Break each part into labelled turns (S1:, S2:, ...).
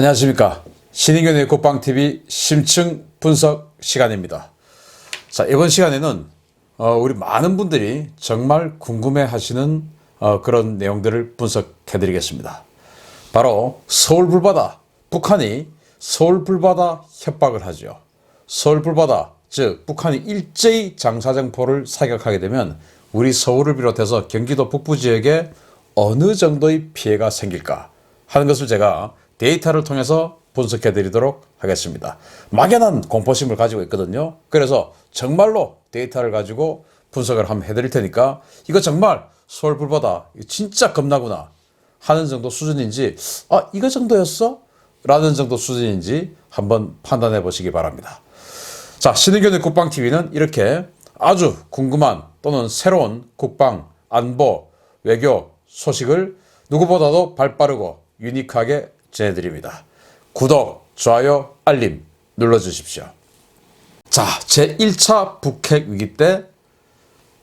S1: 안녕하십니까. 신인균의 국방TV 심층 분석 시간입니다. 자, 이번 시간에는 우리 많은 분들이 정말 궁금해 하시는 그런 내용들을 분석해 드리겠습니다. 바로 서울 불바다, 북한이 서울 불바다 협박을 하죠. 서울 불바다, 즉 북한이 일제히 장사정포를 사격하게 되면 우리 서울을 비롯해서 경기도 북부 지역에 어느 정도의 피해가 생길까 하는 것을 제가 데이터를 통해서 분석해 드리도록 하겠습니다. 막연한 공포심을 가지고 있거든요. 그래서 정말로 데이터를 가지고 분석을 한번 해 드릴 테니까 이거 정말 서울 불바다 진짜 겁나구나 하는 정도 수준인지, 이거 정도였어? 라는 정도 수준인지 한번 판단해 보시기 바랍니다. 자, 신의균의 국방TV는 이렇게 아주 궁금한 또는 새로운 국방, 안보, 외교 소식을 누구보다도 발빠르고 유니크하게 전해드립니다. 구독, 좋아요, 알림 눌러주십시오. 자, 제1차 북핵 위기 때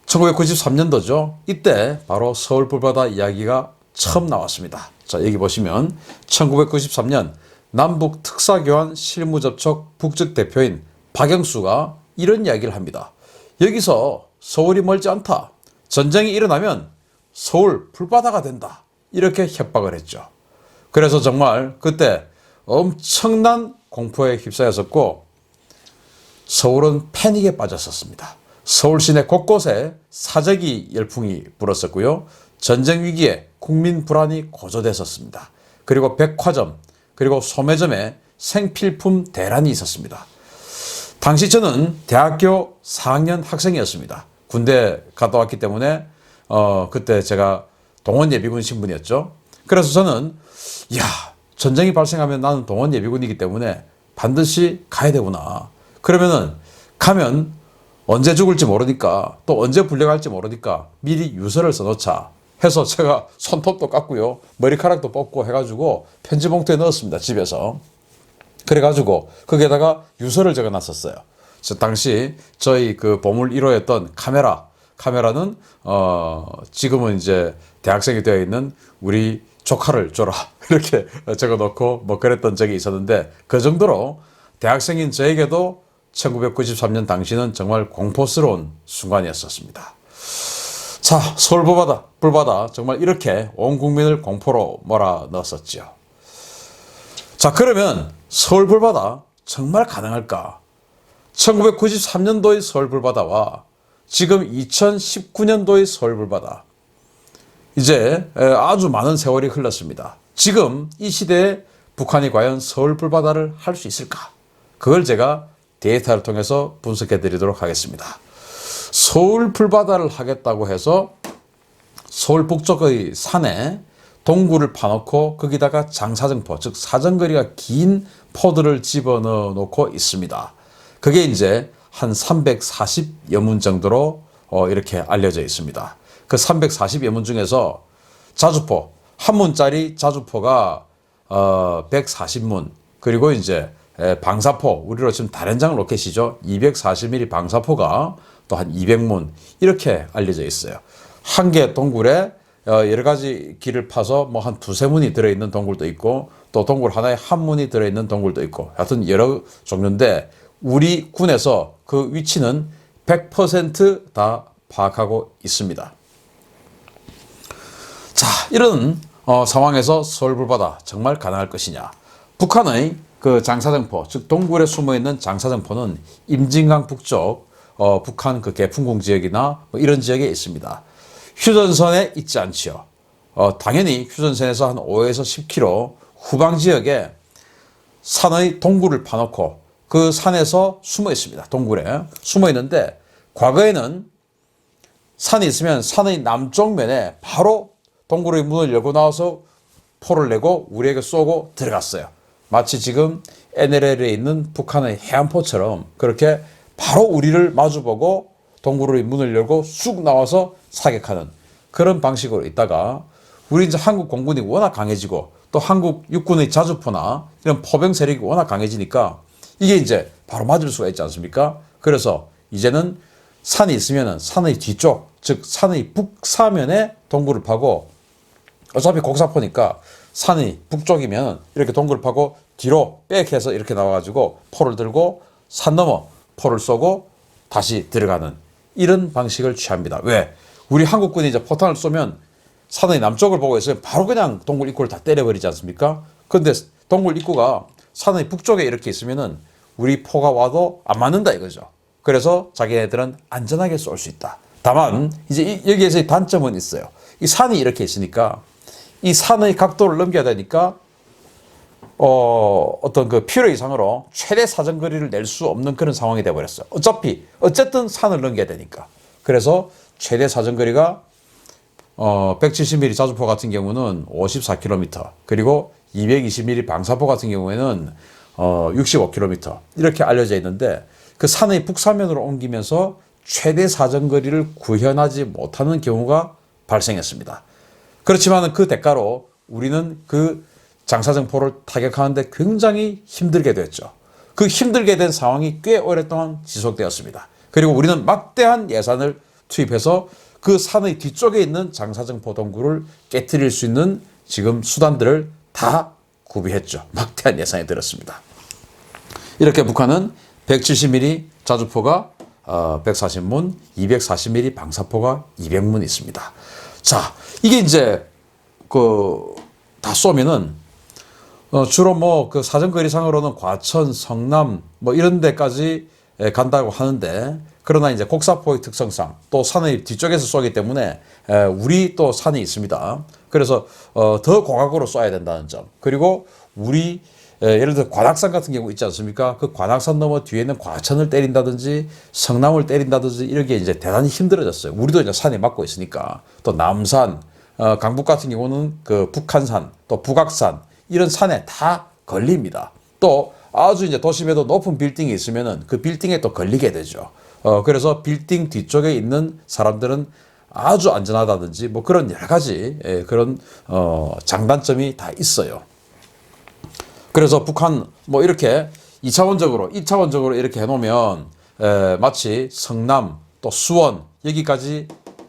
S1: 1993년도죠. 이때 바로 서울 불바다 이야기가 처음 나왔습니다. 자, 여기 보시면 1993년 남북 특사교환 실무접촉 북측 대표인 박영수가 이런 이야기를 합니다. 여기서 서울이 멀지 않다. 전쟁이 일어나면 서울 불바다가 된다. 이렇게 협박을 했죠. 그래서 정말 그때 엄청난 공포에 휩싸였었고 서울은 패닉에 빠졌었습니다. 서울 시내 곳곳에 사재기 열풍이 불었었고요. 전쟁 위기에 국민 불안이 고조됐었습니다. 그리고 백화점, 그리고 소매점에 생필품 대란이 있었습니다. 당시 저는 대학교 4학년 학생이었습니다. 군대 갔다 왔기 때문에 그때 제가 동원예비군 신분이었죠. 그래서 저는 전쟁이 발생하면 나는 동원예비군이기 때문에 반드시 가야 되구나. 그러면은 가면 언제 죽을지 모르니까 또 언제 불려갈지 모르니까 미리 유서를 써놓자 해서 제가 손톱도 깎고요. 머리카락도 뽑고 해가지고 편지 봉투에 넣었습니다. 집에서. 그래가지고 거기에다가 유서를 적어놨었어요. 당시 저희 그 보물 1호였던 카메라는 지금은 이제 대학생이 되어 있는 우리 조카를 줘라 이렇게 적어놓고 뭐 그랬던 적이 있었는데, 그 정도로 대학생인 저에게도 1993년 당시는 정말 공포스러운 순간이었었습니다. 자, 서울 불바다 정말 이렇게 온 국민을 공포로 몰아넣었었죠. 자, 그러면 서울 불바다 정말 가능할까? 1993년도의 서울 불바다와 지금 2019년도의 서울 불바다, 이제 아주 많은 세월이 흘렀습니다. 지금 이 시대에 북한이 과연 서울 불바다를 할 수 있을까? 그걸 제가 데이터를 통해서 분석해 드리도록 하겠습니다. 서울 불바다를 하겠다고 해서 서울 북쪽의 산에 동굴을 파놓고 거기다가 장사정포, 즉 사정거리가 긴 포들을 집어넣어 놓고 있습니다. 그게 이제 한 340여 문 정도로 이렇게 알려져 있습니다. 그 340여 문 중에서 자주포, 한 문짜리 자주포가 140문, 그리고 이제 방사포, 우리로 지금 다련장 로켓이죠. 240mm 방사포가 또 한 200문 이렇게 알려져 있어요. 한 개 동굴에 여러 가지 길을 파서 뭐 한 두세 문이 들어있는 동굴도 있고, 또 동굴 하나에 한 문이 들어있는 동굴도 있고, 하여튼 여러 종류인데 우리 군에서 그 위치는 100% 다 파악하고 있습니다. 자, 이런 상황에서 서울 불바다 정말 가능할 것이냐? 북한의 그 장사정포, 즉 동굴에 숨어있는 장사정포는 임진강 북쪽 북한 그 개풍공 지역이나 뭐 이런 지역에 있습니다. 휴전선에 있지 않지요. 당연히 휴전선에서 한 5에서 10km 후방 지역에 산의 동굴을 파놓고 그 산에서 숨어 있습니다. 동굴에 숨어 있는데, 과거에는 산이 있으면 산의 남쪽 면에 바로 동굴의 문을 열고 나와서 포를 내고 우리에게 쏘고 들어갔어요. 마치 지금 NLL에 있는 북한의 해안포처럼 그렇게 바로 우리를 마주보고 동굴의 문을 열고 쑥 나와서 사격하는 그런 방식으로 있다가, 우리 이제 한국 공군이 워낙 강해지고 또 한국 육군의 자주포나 이런 포병 세력이 워낙 강해지니까 이게 이제 바로 맞을 수가 있지 않습니까? 그래서 이제는 산이 있으면은 산의 뒤쪽, 즉 산의 북사면에 동굴을 파고, 어차피 곡사포니까 산이 북쪽이면 이렇게 동굴을 파고 뒤로 백해서 이렇게 나와가지고 포를 들고 산 넘어 포를 쏘고 다시 들어가는 이런 방식을 취합니다. 왜? 우리 한국군이 이제 포탄을 쏘면 산의 남쪽을 보고 있으면 바로 그냥 동굴 입구를 다 때려버리지 않습니까? 근데 동굴 입구가 산의 북쪽에 이렇게 있으면은 우리 포가 와도 안 맞는다 이거죠. 그래서 자기네들은 안전하게 쏠 수 있다. 다만 이제 여기에서의 단점은 있어요. 이 산이 이렇게 있으니까 이 산의 각도를 넘겨야 되니까 어떤 그 필요 이상으로 최대 사정거리를 낼 수 없는 그런 상황이 되어버렸어요. 어쨌든 산을 넘겨야 되니까. 그래서 최대 사정거리가 170mm 자주포 같은 경우는 54km, 그리고 220mm 방사포 같은 경우에는 65km 이렇게 알려져 있는데 그 산의 북사면으로 옮기면서 최대 사정거리를 구현하지 못하는 경우가 발생했습니다. 그렇지만 그 대가로 우리는 그 장사정포를 타격하는데 굉장히 힘들게 됐죠. 그 힘들게 된 상황이 꽤 오랫동안 지속되었습니다. 그리고 우리는 막대한 예산을 투입해서 그 산의 뒤쪽에 있는 장사정포 동굴을 깨트릴 수 있는 지금 수단들을 다 구비했죠. 막대한 예산이 들었습니다. 이렇게 북한은 170mm 자주포가 140문, 240mm 방사포가 200문 있습니다. 자, 이게 이제 다 쏘면은 주로 뭐 그 사정거리상으로는 과천, 성남 뭐 이런 데까지 간다고 하는데, 그러나 이제 곡사포의 특성상 또 산의 뒤쪽에서 쏘기 때문에 우리 또 산이 있습니다. 그래서 더 고각으로 쏴야 된다는 점. 그리고 우리 예를 들어 관악산 같은 경우 있지 않습니까? 그 관악산 넘어 뒤에 있는 과천을 때린다든지 성남을 때린다든지 이런 게 이제 대단히 힘들어졌어요. 우리도 이제 산이 막고 있으니까. 또 남산, 강북 같은 경우는 그 북한산, 또 북악산 이런 산에 다 걸립니다. 또 아주 이제 도심에도 높은 빌딩이 있으면은 그 빌딩에 또 걸리게 되죠. 그래서 빌딩 뒤쪽에 있는 사람들은 아주 안전하다든지 뭐 그런 여러 가지 그런 장단점이 다 있어요. 그래서 북한 뭐 이렇게 2차원적으로 이렇게 해놓으면 마치 성남 또 수원 여기까지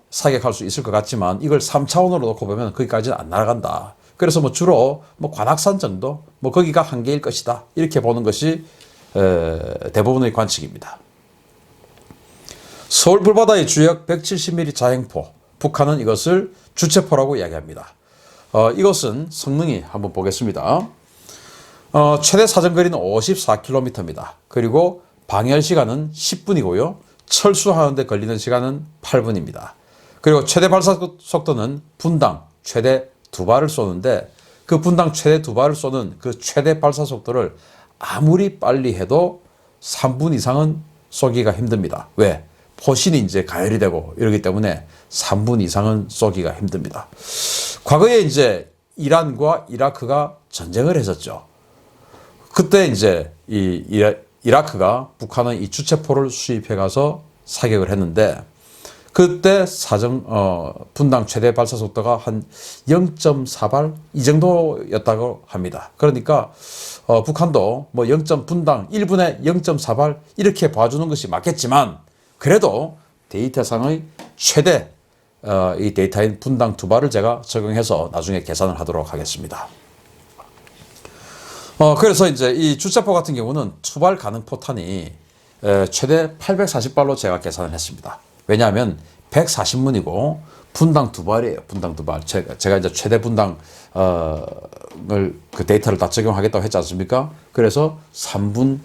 S1: 사격할 수 있을 것 같지만 이걸 3차원으로 놓고 보면 거기까지는 안 날아간다. 그래서 뭐 주로 뭐 관악산 정도 뭐 거기가 한계일 것이다. 이렇게 보는 것이 대부분의 관측입니다. 서울 불바다의 주역 170mm 자행포, 북한은 이것을 주체포라고 이야기합니다. 이것은 성능이 한번 보겠습니다. 최대 사정거리는 54km입니다. 그리고 방열 시간은 10분이고요. 철수하는 데 걸리는 시간은 8분입니다. 그리고 최대 발사 속도는 분당 최대 2발을 쏘는데 그 분당 최대 2발을 쏘는 그 최대 발사 속도를 아무리 빨리 해도 3분 이상은 쏘기가 힘듭니다. 왜? 포신이 이제 가열이 되고 이러기 때문에 3분 이상은 쏘기가 힘듭니다. 과거에 이제 이란과 이라크가 전쟁을 했었죠. 그때 이제 이라크가 북한의 이 주체포를 수입해 가서 사격을 했는데 그때 분당 최대 발사 속도가 한 0.4발 이 정도였다고 합니다. 그러니까 북한도 뭐 분당 1분에 0.4발 이렇게 봐주는 것이 맞겠지만 그래도 데이터상의 최대 이 데이터인 분당 2발을 제가 적용해서 나중에 계산을 하도록 하겠습니다. 그래서 이제 이 주체포 같은 경우는 투발 가능 포탄이 최대 840발로 제가 계산을 했습니다. 왜냐하면 140문이고 분당 2발이에요. 분당 2발. 제가 이제 최대 분당을 그 데이터를 다 적용하겠다고 했지 않습니까? 그래서 3분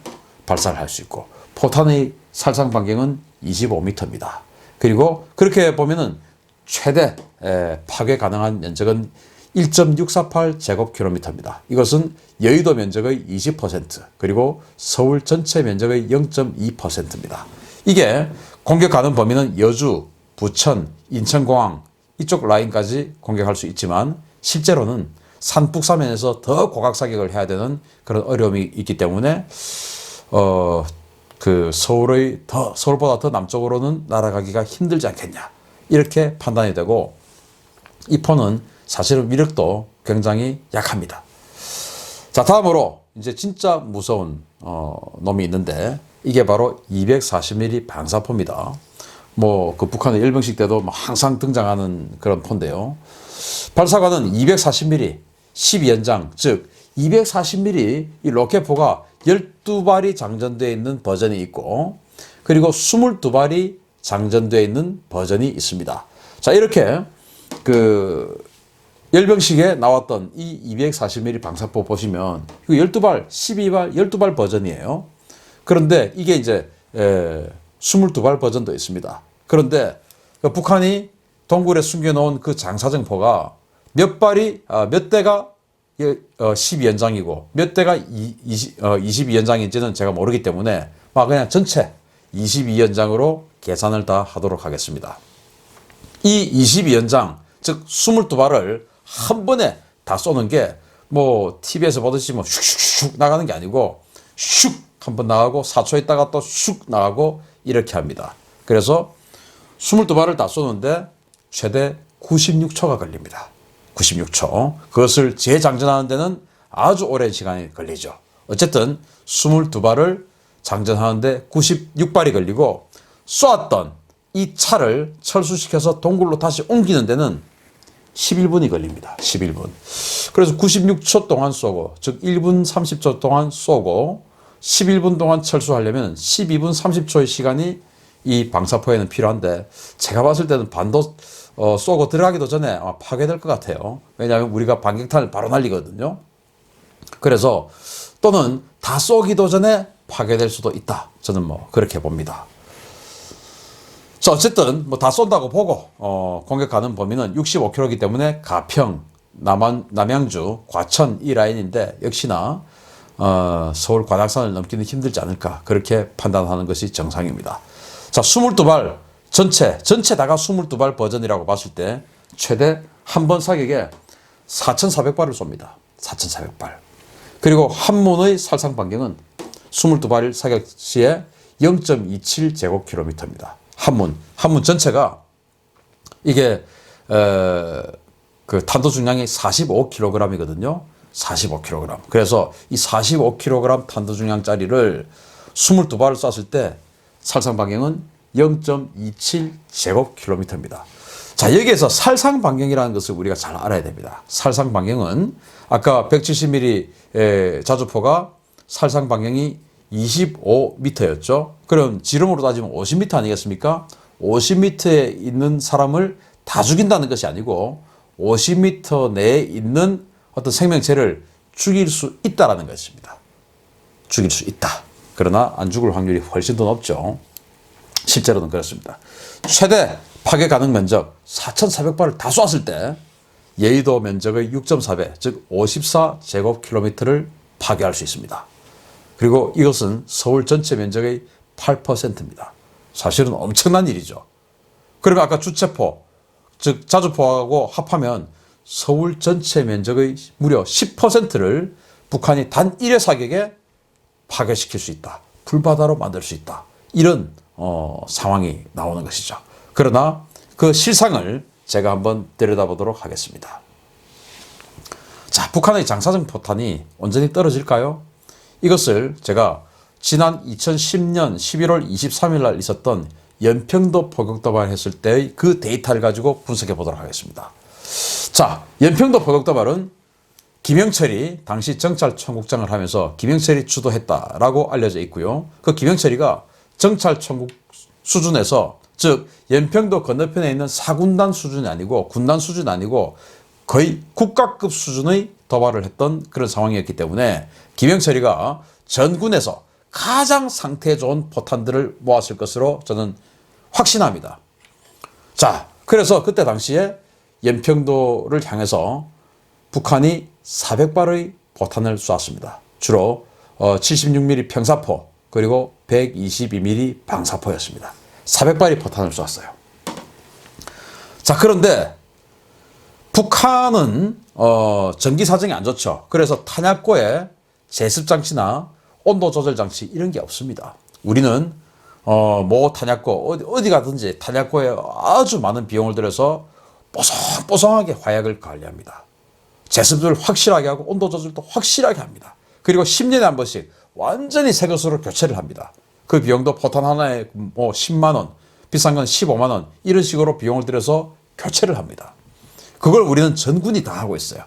S1: 발사를 할 수 있고 포탄의 살상 반경은 25m입니다. 그리고 그렇게 보면은 최대 파괴 가능한 면적은 1.648 제곱킬로미터입니다. 이것은 여의도 면적의 20% 그리고 서울 전체 면적의 0.2%입니다. 이게 공격하는 범위는 여주, 부천, 인천공항 이쪽 라인까지 공격할 수 있지만 실제로는 산 북사면에서 더 고각 사격을 해야 되는 그런 어려움이 있기 때문에 그 서울보다 더 남쪽으로는 날아가기가 힘들지 않겠냐 이렇게 판단이 되고 이 포는 사실은 위력도 굉장히 약합니다. 자, 다음으로 이제 진짜 무서운 놈이 있는데 이게 바로 240mm 방사포입니다. 뭐 그 북한의 일병식 때도 항상 등장하는 그런 포인데요. 발사관은 240mm 12연장 즉 240mm 이 로켓포가 12발이 장전되어 있는 버전이 있고, 그리고 22발이 장전되어 있는 버전이 있습니다. 자, 이렇게 열병식에 나왔던 이 240mm 방사포 보시면 이거 12발, 12발, 12발 버전이에요. 그런데 이게 이제 22발 버전도 있습니다. 그런데 북한이 동굴에 숨겨놓은 그 장사정포가 몇 대가 12연장이고 몇 대가 22연장인지는 제가 모르기 때문에 그냥 전체 22연장으로 계산을 다 하도록 하겠습니다. 이 22연장, 즉 22발을 한 번에 다 쏘는 게 TV에서 보듯이 슉슉슉 나가는 게 아니고 슉 한 번 나가고 4초 있다가 또 슉 나가고 이렇게 합니다. 그래서 22발을 다 쏘는데 최대 96초가 걸립니다. 96초. 그것을 재장전하는 데는 아주 오랜 시간이 걸리죠. 어쨌든 22발을 장전하는데 96발이 걸리고, 쏘았던 이 차를 철수시켜서 동굴로 다시 옮기는 데는 11분이 걸립니다. 11분. 그래서 96초 동안 쏘고, 즉 1분 30초 동안 쏘고 11분 동안 철수하려면 12분 30초의 시간이 이 방사포에는 필요한데, 제가 봤을 때는 반도 쏘고 들어가기도 전에 아마 파괴될 것 같아요. 왜냐하면 우리가 반격탄을 바로 날리거든요. 그래서 또는 다 쏘기도 전에 파괴될 수도 있다. 저는 그렇게 봅니다. 자, 어쨌든 다 쏜다고 보고 공격하는 범위는 65km이기 때문에 가평, 남양주, 과천 이 라인인데 역시나 서울 관악산을 넘기는 힘들지 않을까, 그렇게 판단하는 것이 정상입니다. 자, 22발 전체다가 22발 버전이라고 봤을 때 최대 한 번 사격에 4,400발을 쏩니다. 4,400발. 그리고 한문의 살상 반경은 22발 사격 시에 0.27제곱킬로미터입니다. 한문 전체가 이게 탄도 중량이 45kg이거든요. 45kg. 그래서 이 45kg 탄도 중량짜리를 22발을 쐈을 때 살상 반경은 0.27제곱킬로미터입니다. 자, 여기에서 살상 반경이라는 것을 우리가 잘 알아야 됩니다. 살상 반경은 아까 170mm 자주포가 살상 반경이 25m였죠. 그럼 지름으로 따지면 50m 아니겠습니까? 50m에 있는 사람을 다 죽인다는 것이 아니고 50m 내에 있는 어떤 생명체를 죽일 수 있다라는 것입니다. 죽일 수 있다. 그러나 안 죽을 확률이 훨씬 더 높죠. 실제로는 그렇습니다. 최대 파괴 가능 면적 4,400발을 다 쏘았을 때 예의도 면적의 6.4배, 즉 54제곱킬로미터를 파괴할 수 있습니다. 그리고 이것은 서울 전체 면적의 8%입니다. 사실은 엄청난 일이죠. 그러면 아까 주체포, 즉 자주포하고 합하면 서울 전체 면적의 무려 10%를 북한이 단 1회 사격에 파괴시킬 수 있다. 불바다로 만들 수 있다. 이런 상황이 나오는 것이죠. 그러나 그 실상을 제가 한번 들여다보도록 하겠습니다. 자, 북한의 장사정 포탄이 온전히 떨어질까요? 이것을 제가 지난 2010년 11월 23일 날 있었던 연평도 포격도발 했을 때의 그 데이터를 가지고 분석해 보도록 하겠습니다. 자, 연평도 포격도발은 김영철이 당시 정찰총국장을 하면서 김영철이 주도했다라고 알려져 있고요. 그 김영철이가 정찰총국 수준에서, 즉 연평도 건너편에 있는 사군단 수준이 아니고 군단 수준이 아니고 거의 국가급 수준의 도발을 했던 그런 상황이었기 때문에 김영철이가 전군에서 가장 상태 좋은 포탄들을 모았을 것으로 저는 확신합니다. 자, 그래서 그때 당시에 연평도를 향해서 북한이 400발의 포탄을 쏘았습니다. 주로 76mm 평사포 그리고 122mm 방사포였습니다. 400발의 포탄을 쏘았어요. 자, 그런데 북한은 전기 사정이 안 좋죠. 그래서 탄약고에 제습 장치나 온도 조절 장치 이런 게 없습니다. 우리는 탄약고 어디 가든지 탄약고에 아주 많은 비용을 들여서 뽀송뽀송하게 화약을 관리합니다. 제습을 확실하게 하고 온도 조절도 확실하게 합니다. 그리고 10년에 한 번씩 완전히 새 것으로 교체를 합니다. 그 비용도 포탄 하나에 10만 원, 비싼 건 15만 원 이런 식으로 비용을 들여서 교체를 합니다. 그걸 우리는 전군이 다 하고 있어요.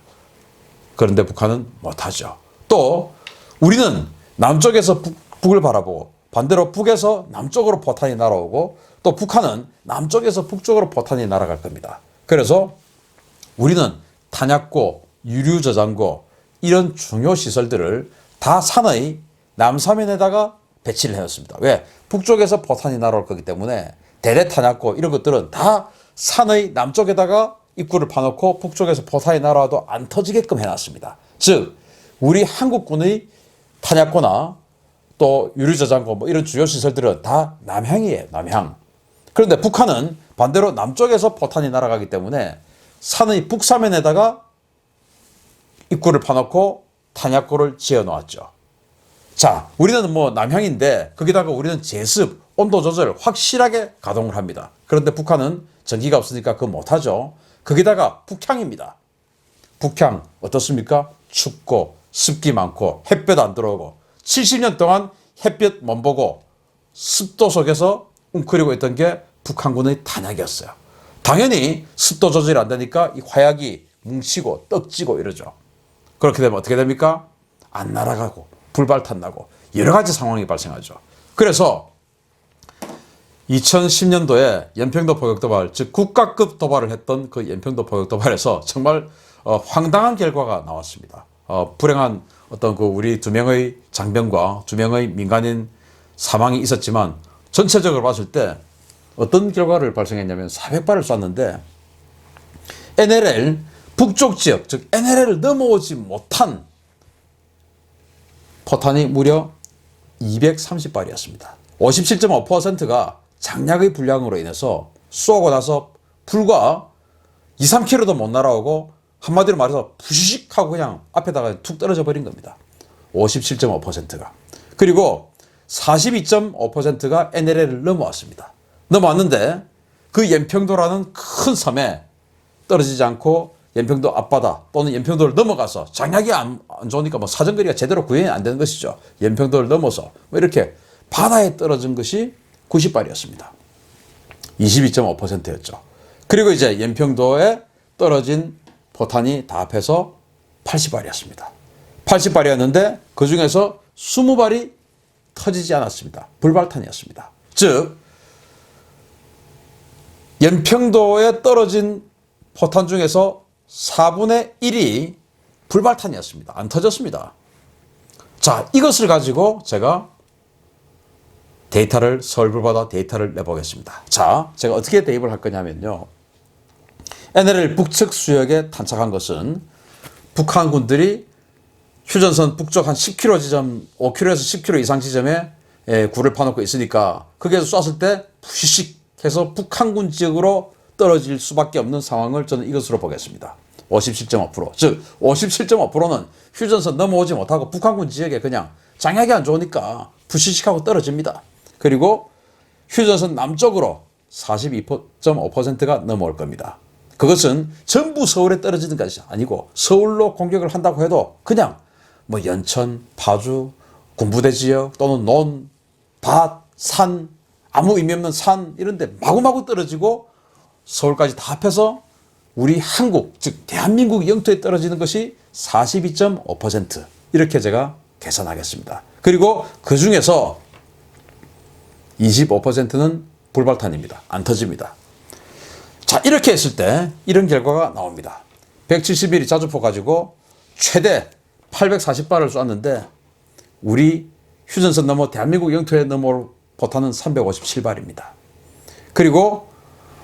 S1: 그런데 북한은 못하죠. 또 우리는 남쪽에서 북을 바라보고 반대로 북에서 남쪽으로 포탄이 날아오고 또 북한은 남쪽에서 북쪽으로 포탄이 날아갈 겁니다. 그래서 우리는 탄약고, 유류 저장고 이런 중요 시설들을 다 산의 남사면에다가 배치를 해놨습니다. 왜? 북쪽에서 포탄이 날아올 거기 때문에 대대 탄약고 이런 것들은 다 산의 남쪽에다가 입구를 파놓고 북쪽에서 포탄이 날아와도 안 터지게끔 해놨습니다. 즉 우리 한국군의 탄약고나 또 유류저장고 뭐 이런 주요 시설들은 다 남향이에요. 남향. 그런데 북한은 반대로 남쪽에서 포탄이 날아가기 때문에 산의 북사면에다가 입구를 파놓고 탄약고를 지어 놓았죠. 자, 우리는 뭐 남향인데 거기다가 우리는 제습, 온도 조절 확실하게 가동을 합니다. 그런데 북한은 전기가 없으니까 그거 못하죠. 거기다가 북향입니다. 북향 어떻습니까? 춥고 습기 많고 햇볕 안 들어오고 70년 동안 햇볕 못 보고 습도 속에서 웅크리고 있던 게 북한군의 탄약이었어요. 당연히 습도 조절이 안 되니까 이 화약이 뭉치고 떡지고 이러죠. 그렇게 되면 어떻게 됩니까? 안 날아가고 불발탄 나고 여러 가지 상황이 발생하죠. 그래서 2010년도에 연평도 포격 도발, 즉 국가급 도발을 했던 그 연평도 포격 도발에서 정말 황당한 결과가 나왔습니다. 불행한 어떤 그 우리 2명의 장병과 2명의 민간인 사망이 있었지만 전체적으로 봤을 때 어떤 결과를 발생했냐면 400발을 쐈는데 NLL 북쪽 지역, 즉 NLL을 넘어오지 못한 포탄이 무려 230발이었습니다. 57.5%가 장약의 불량으로 인해서 쏘고 나서 불과 2, 3km도 못 날아오고 한마디로 말해서 부시식 하고 그냥 앞에다가 툭 떨어져 버린 겁니다. 57.5%가. 그리고 42.5%가 NLL을 넘어왔습니다. 넘어왔는데 그 연평도라는 큰 섬에 떨어지지 않고 연평도 앞바다 또는 연평도를 넘어가서 장약이 안 좋으니까 뭐 사정거리가 제대로 구현이 안 되는 것이죠. 연평도를 넘어서 뭐 이렇게 바다에 떨어진 것이 90발이었습니다. 22.5%였죠. 그리고 이제 연평도에 떨어진 포탄이 다 합해서 80발이었습니다. 80발이었는데 그 중에서 20발이 터지지 않았습니다. 불발탄이었습니다. 즉 연평도에 떨어진 포탄 중에서 4분의 1이 불발탄이었습니다. 안 터졌습니다. 자, 이것을 가지고 제가 데이터를 서울불바다 데이터를 내보겠습니다. 자, 제가 어떻게 대입을 할 거냐면요. NLL 북측 수역에 탄착한 것은 북한군들이 휴전선 북쪽 한 10km 지점, 5km에서 10km 이상 지점에 굴을 파놓고 있으니까 거기에서 쐈을 때 푸시식 해서 북한군 지역으로 떨어질 수밖에 없는 상황을 저는 이것으로 보겠습니다. 57.5%. 즉 57.5%는 휴전선 넘어오지 못하고 북한군 지역에 그냥 장약이 안 좋으니까 푸시식하고 떨어집니다. 그리고 휴전선 남쪽으로 42.5%가 넘어올 겁니다. 그것은 전부 서울에 떨어지는 것이 아니고 서울로 공격을 한다고 해도 그냥 뭐 연천, 파주, 군부대 지역 또는 논, 밭, 산, 아무 의미 없는 산 이런 데 마구마구 떨어지고 서울까지 다 합해서 우리 한국, 즉 대한민국 영토에 떨어지는 것이 42.5% 이렇게 제가 계산하겠습니다. 그리고 그 중에서 25%는 불발탄입니다. 안 터집니다. 자, 이렇게 했을 때 이런 결과가 나옵니다. 171mm 자주포 가지고 최대 840발을 쐈는데 우리 휴전선 넘어 대한민국 영토에 넘어올 포탄은 357발입니다. 그리고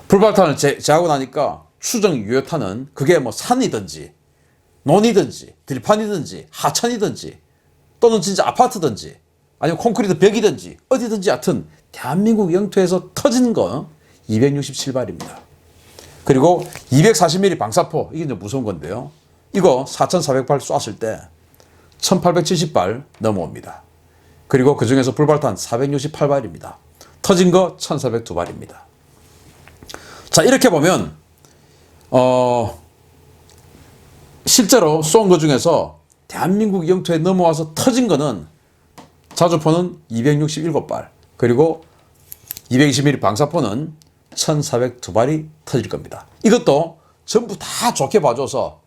S1: 불발탄을 제하고 나니까 추정 유효탄은 그게 뭐 산이든지 논이든지 들판이든지 하천이든지 또는 진짜 아파트든지 아니면 콘크리트 벽이든지 어디든지 하여튼 대한민국 영토에서 터진 거 267발입니다. 그리고 240mm 방사포, 이게 이제 무서운 건데요. 이거 4,400발 쐈을 때 1,870발 넘어옵니다. 그리고 그 중에서 불발탄 468발입니다. 터진 거 1,402발입니다. 자, 이렇게 보면 실제로 쏜 것 중에서 대한민국 영토에 넘어와서 터진 거는 자주포는 267발, 그리고 220mm 방사포는 1,402발이 터질 겁니다. 이것도 전부 다 좋게 봐줘서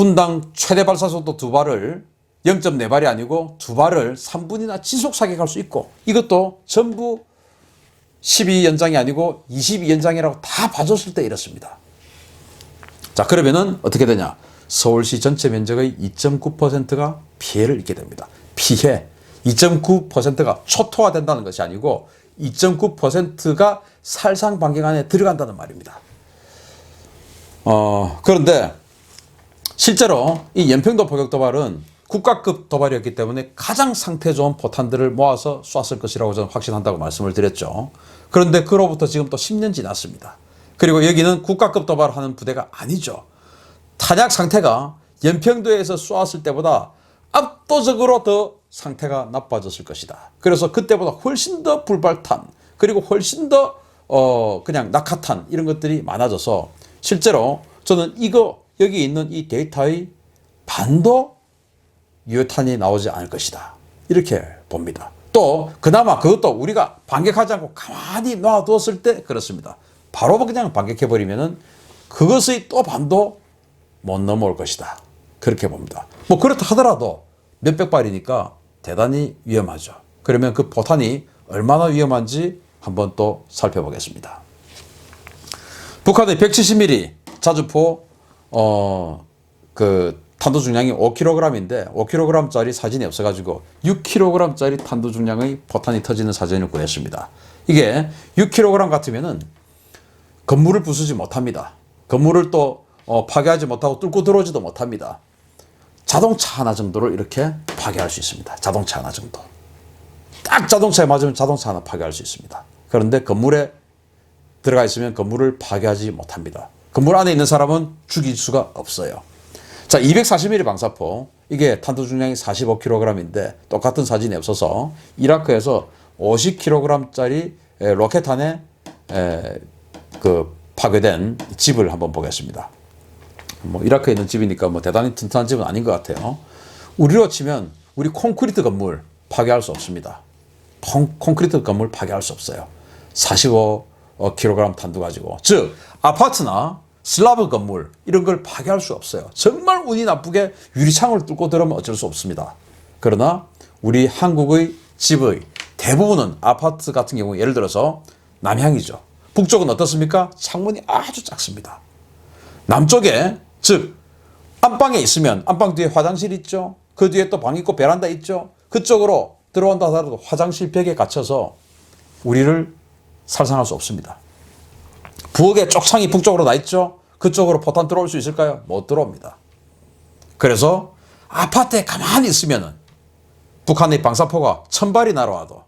S1: 분당 최대 발사 속도 2발을 0.4발이 아니고 2발을 3분이나 지속 사격할 수 있고, 이것도 전부 12연장이 아니고 22연장이라고 다 봐줬을 때 이렇습니다. 자, 그러면은 어떻게 되냐? 서울시 전체 면적의 2.9%가 피해를 입게 됩니다. 피해 2.9%가 초토화된다는 것이 아니고 2.9%가 살상 반경 안에 들어간다는 말입니다. 그런데 실제로 이 연평도 포격 도발은 국가급 도발이었기 때문에 가장 상태 좋은 포탄들을 모아서 쐈을 것이라고 저는 확신한다고 말씀을 드렸죠. 그런데 그로부터 지금 또 10년 지났습니다. 그리고 여기는 국가급 도발하는 부대가 아니죠. 탄약 상태가 연평도에서 쏘았을 때보다 압도적으로 더 상태가 나빠졌을 것이다. 그래서 그때보다 훨씬 더 불발탄, 그리고 훨씬 더 그냥 낙하탄 이런 것들이 많아져서 실제로 저는 여기 있는 이 데이터의 반도 유효탄이 나오지 않을 것이다, 이렇게 봅니다. 또 그나마 그것도 우리가 반격하지 않고 가만히 놔두었을 때 그렇습니다. 바로 그냥 반격해버리면은 그것의 또 반도 못 넘어올 것이다, 그렇게 봅니다. 뭐 그렇다 하더라도 몇백 발이니까 대단히 위험하죠. 그러면 그 포탄이 얼마나 위험한지 한번 또 살펴보겠습니다. 북한의 170mm 자주포 그 탄도 중량이 5kg인데 5kg짜리 사진이 없어가지고 6kg짜리 탄도 중량의 포탄이 터지는 사진을 구했습니다. 이게 6kg 같으면은 건물을 부수지 못합니다. 건물을 또 파괴하지 못하고 뚫고 들어오지도 못합니다. 자동차 하나 정도를 이렇게 파괴할 수 있습니다. 자동차 하나 정도. 딱 자동차에 맞으면 자동차 하나 파괴할 수 있습니다. 그런데 건물에 들어가 있으면 건물을 파괴하지 못합니다. 건물 안에 있는 사람은 죽일 수가 없어요. 자, 240mm 방사포, 이게 탄도 중량이 45kg인데 똑같은 사진이 없어서 이라크에서 50kg짜리 로켓탄에 그 파괴된 집을 한번 보겠습니다. 뭐 이라크에 있는 집이니까 뭐 대단히 튼튼한 집은 아닌 것 같아요. 우리로 치면 우리 콘크리트 건물 파괴할 수 없습니다. 콘크리트 건물 파괴할 수 없어요. 45kg 탄두 가지고. 즉 아파트나 슬라브 건물 이런 걸 파괴할 수 없어요. 정말 운이 나쁘게 유리창을 뚫고 들어오면 어쩔 수 없습니다. 그러나 우리 한국의 집의 대부분은 아파트 같은 경우 예를 들어서 남향이죠. 북쪽은 어떻습니까? 창문이 아주 작습니다. 남쪽에, 즉 안방에 있으면 안방 뒤에 화장실 있죠. 그 뒤에 또 방 있고 베란다 있죠. 그쪽으로 들어온다 하더라도 화장실 벽에 갇혀서 우리를 살상할 수 없습니다. 부엌에 쪽창이 북쪽으로 나 있죠. 그쪽으로 포탄 들어올 수 있을까요? 못 들어옵니다. 그래서 아파트에 가만히 있으면은 북한의 방사포가 1000발이 날아와도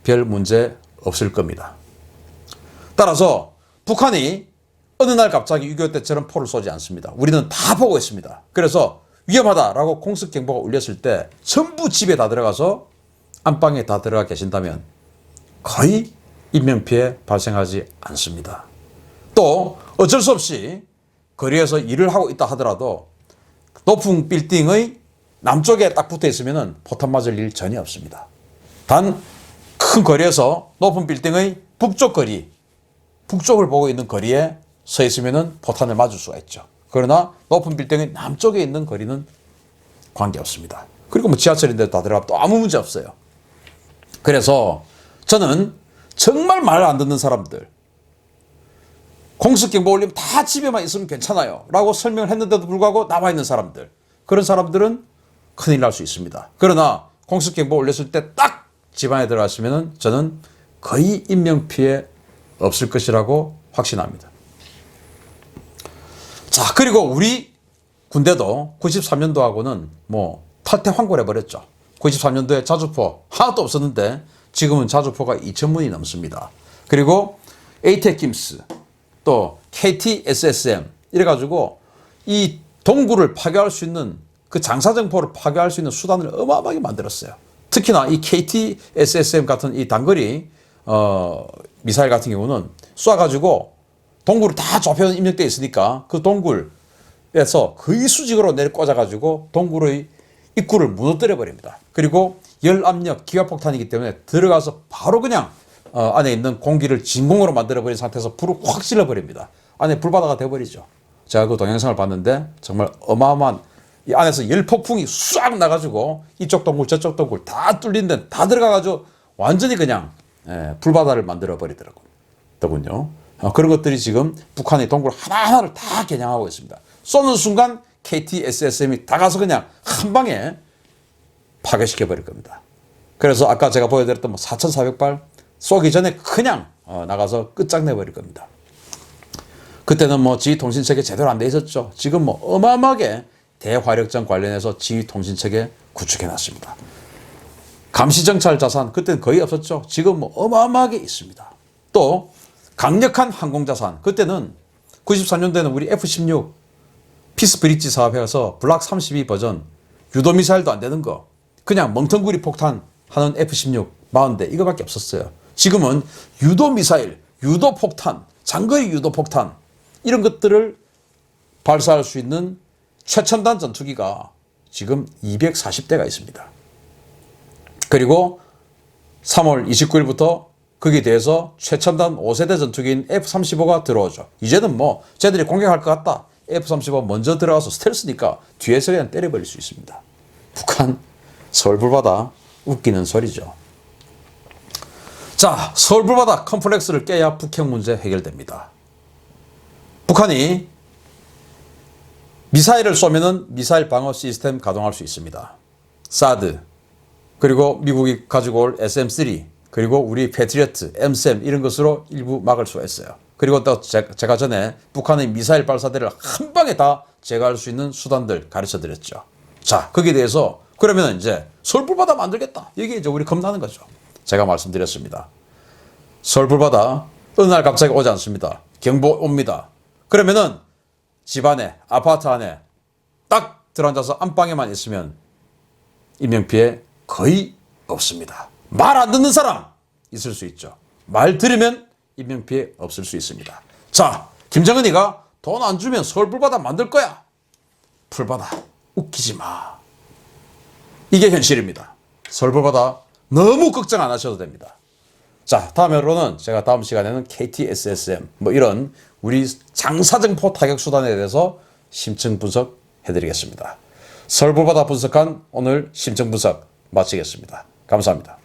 S1: 별 문제 없을 겁니다. 따라서 북한이 어느 날 갑자기 6.25 때처럼 포를 쏘지 않습니다. 우리는 다 보고 있습니다. 그래서 위험하다라고 공습경보가 울렸을 때 전부 집에 다 들어가서 안방에 다 들어가 계신다면 거의 인명피해 발생하지 않습니다. 또 어쩔 수 없이 거리에서 일을 하고 있다 하더라도 높은 빌딩의 남쪽에 딱 붙어 있으면 포탄 맞을 일 전혀 없습니다. 단 큰 거리에서 높은 빌딩의 북쪽 거리, 북쪽을 보고 있는 거리에 서 있으면 포탄을 맞을 수가 있죠. 그러나 높은 빌딩의 남쪽에 있는 거리는 관계없습니다. 그리고 뭐 지하철인데 다 들어가면 또 아무 문제 없어요. 그래서 저는 정말 말 안 듣는 사람들, 공습경보 울리면 다 집에만 있으면 괜찮아요 라고 설명을 했는데도 불구하고 나와 있는 사람들, 그런 사람들은 큰일 날 수 있습니다. 그러나 공습경보 울렸을 때 딱 집안에 들어갔으면 저는 거의 인명피해 없을 것이라고 확신합니다. 자, 그리고 우리 군대도 93년도하고는 뭐 탈퇴환골해버렸죠. 93년도에 자주포 하나도 없었는데 지금은 자주포가 2000문이 넘습니다. 그리고 에이테킴스 또 KT-SSM 이래가지고 이 동구를 파괴할 수 있는 그 장사정포를 파괴할 수 있는 수단을 어마어마하게 만들었어요. 특히나 이 KT-SSM 같은 이 단거리 미사일 같은 경우는 쏴가지고 동굴을 다 좁혀놓은 입력되어 있으니까 그 동굴에서 거의 수직으로 내려 꽂아가지고 동굴의 입구를 무너뜨려 버립니다. 그리고 열압력 기갑폭탄이기 때문에 들어가서 바로 그냥 안에 있는 공기를 진공으로 만들어버린 상태에서 불을 확 질러버립니다. 안에 불바다가 돼버리죠. 제가 그 동영상을 봤는데 정말 어마어마한 이 안에서 열폭풍이 싹 나가지고 이쪽 동굴 저쪽 동굴 다 뚫린 데 다 들어가가지고 완전히 그냥 불바다를 만들어 버리더군요. 그런 것들이 지금 북한의 동굴 하나하나를 다 겨냥하고 있습니다. 쏘는 순간 KTSSM이 다 가서 그냥 한 방에 파괴시켜 버릴 겁니다. 그래서 아까 제가 보여드렸던 4,400발 쏘기 전에 그냥 나가서 끝장내 버릴 겁니다. 그때는 뭐 지휘통신체계 제대로 안 돼 있었죠. 지금 뭐 어마어마하게 대화력전 관련해서 지휘통신체계 구축해 놨습니다. 감시정찰 자산 그때는 거의 없었죠. 지금 뭐 어마어마하게 있습니다. 또 강력한 항공자산 그때는 93년도에는 우리 F-16 피스브릿지 사업해서 블락 32 버전 유도미사일도 안 되는 거 그냥 멍텅구리 폭탄 하는 F-16 40대 이거밖에 없었어요. 지금은 유도미사일, 유도폭탄, 장거리 유도폭탄 이런 것들을 발사할 수 있는 최첨단 전투기가 지금 240대가 있습니다. 그리고 3월 29일부터 거기에 대해서 최첨단 5세대 전투기인 F-35가 들어오죠. 이제는 뭐 쟤들이 공격할 것 같다. F-35 먼저 들어가서 스텔스니까 뒤에서 그냥 때려버릴 수 있습니다. 북한 서울불바다 웃기는 소리죠. 자, 서울불바다 컴플렉스를 깨야 북핵 문제 해결됩니다. 북한이 미사일을 쏘면은 미사일 방어 시스템 가동할 수 있습니다. 사드 그리고 미국이 가지고 올 SM-3 그리고 우리 패트리어트, M-SAM 이런 것으로 일부 막을 수가 있어요. 그리고 또 제가 전에 북한의 미사일 발사대를 한 방에 다 제거할 수 있는 수단들 가르쳐 드렸죠. 자, 거기에 대해서 그러면 이제 서울불바다 만들겠다. 이게 이제 우리 겁나는 거죠. 제가 말씀드렸습니다. 서울불바다 어느 날 갑자기 오지 않습니다. 경보 옵니다. 그러면은 집 안에, 아파트 안에 딱 들어앉아서 안방에만 있으면 인명피해 거의 없습니다. 말 안 듣는 사람 있을 수 있죠. 말 들으면 인명피해 없을 수 있습니다. 자, 김정은이가 돈 안 주면 서울불바다 만들 거야. 불바다 웃기지 마. 이게 현실입니다. 서울불바다 너무 걱정 안 하셔도 됩니다. 자, 다음으로는 제가 다음 시간에는 KTSSM 뭐 이런 우리 장사정포 타격 수단에 대해서 심층 분석해 드리겠습니다. 서울불바다 분석한 오늘 심층 분석 마치겠습니다. 감사합니다.